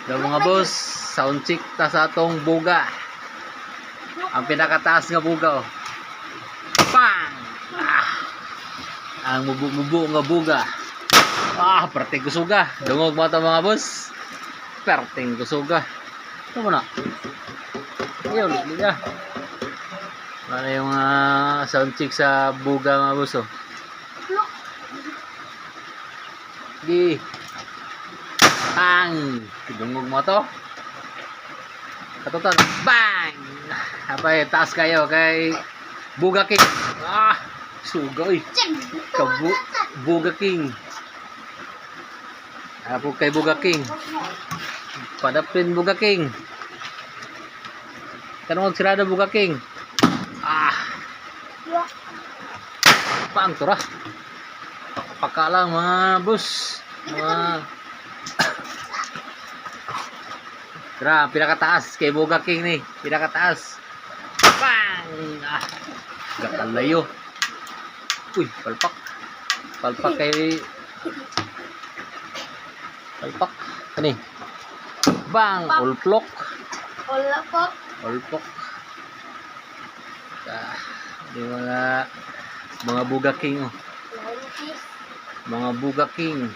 So mga boss, sound check ta sa atong buga. Ang pinakataas nga buga oh. Bang! Ang mubu nga buga. Perting kusuga. Dungog mo ito mga boss. Perting kusuga. Ito mo na. Ayun, liga. Ano yung sound check sa buga mga boss oh. Di. Bang! Dungog mo ito. Katutan. Bang! Apay, taas kayo kay Buga King. Sugoy. Buga King. Apo kay Buga King. Padapin Buga King. Kanong sirada Buga King. Pang tura. Paka lang mga boss. Tara, pinakataas kay Buga King ni. Pinakataas. Bang! Gakalayo. Uy, palpak. Palpak kay palpak. Kani. Bang! Ulplok. Ulplok. Ulplok. Di mga Buga King oh. Mga Buga King.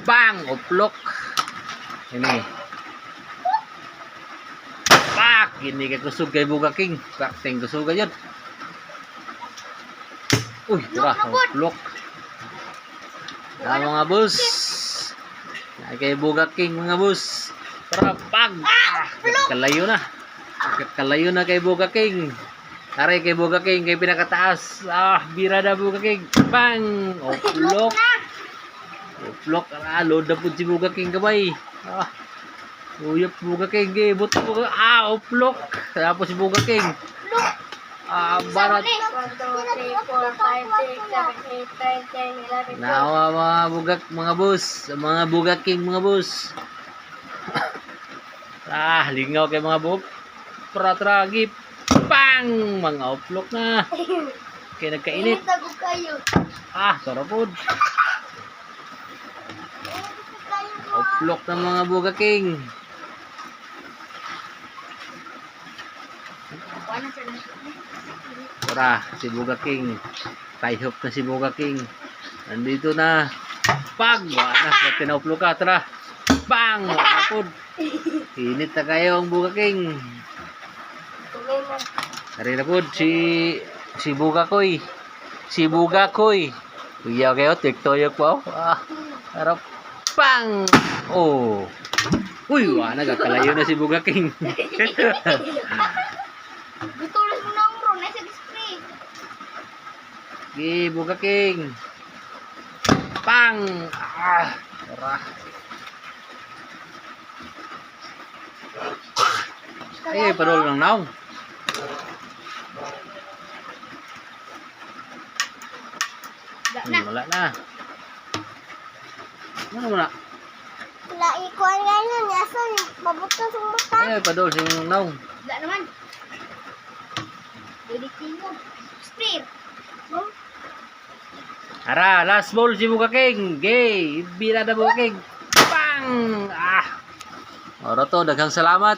Bang! Ulplok. Ini. Pak! Gini kay kusog kay Buga King. Perting kusog yun. Uy, tira. Ulplok. Mga boss. Kay Buga King mga boss. Tara, pag! Kalayo na. Kalayo na kay Buga King. Aray kay Buga King, kay pinakataas. Bira na Buga King. Bang! Ulplok. Ulplok. Load na po si Buga King kamay. Uyap Buga King. Buto Buga. Ulplok. Tapos si Buga King. Barat. 1, 2, 3, 4, 5, 6, 7, 8, 9, 10, 11, 12. Nawa mga boss. Mga Buga King mga boss. Lingaw kay mga buk. Pratragip. Bang! Mga uplok na. Kaya nagkainit. Sarapod. Uplok ng mga Buga King. Tara, si Buga King. Tie-hop na si Buga King. Nandito na. Pag! Pinauplok ka. Tara. Bang! Sarapod. Init na kayo ang Buga King. Tari na po si Buga Koy. Si Buga Koy. Uyaw kayo, tiktoyok po. Harap. Pang! Uy, nagkakalayo na si Buga King. Gutulis mo na ang ron. Nasa display. Sige, Buga King. Pang! Tara. Ay, padol ng naong. Wala na. Ano mo na? Wala ikuan ganyan. Yason, mabuto sa mata. Ay, padol sa naong. Wala naman. Pwede tingog. Spray. Ara, last ball si Buga King. Gay, bila na Buga King. Pang! Ora to, daghang salamat.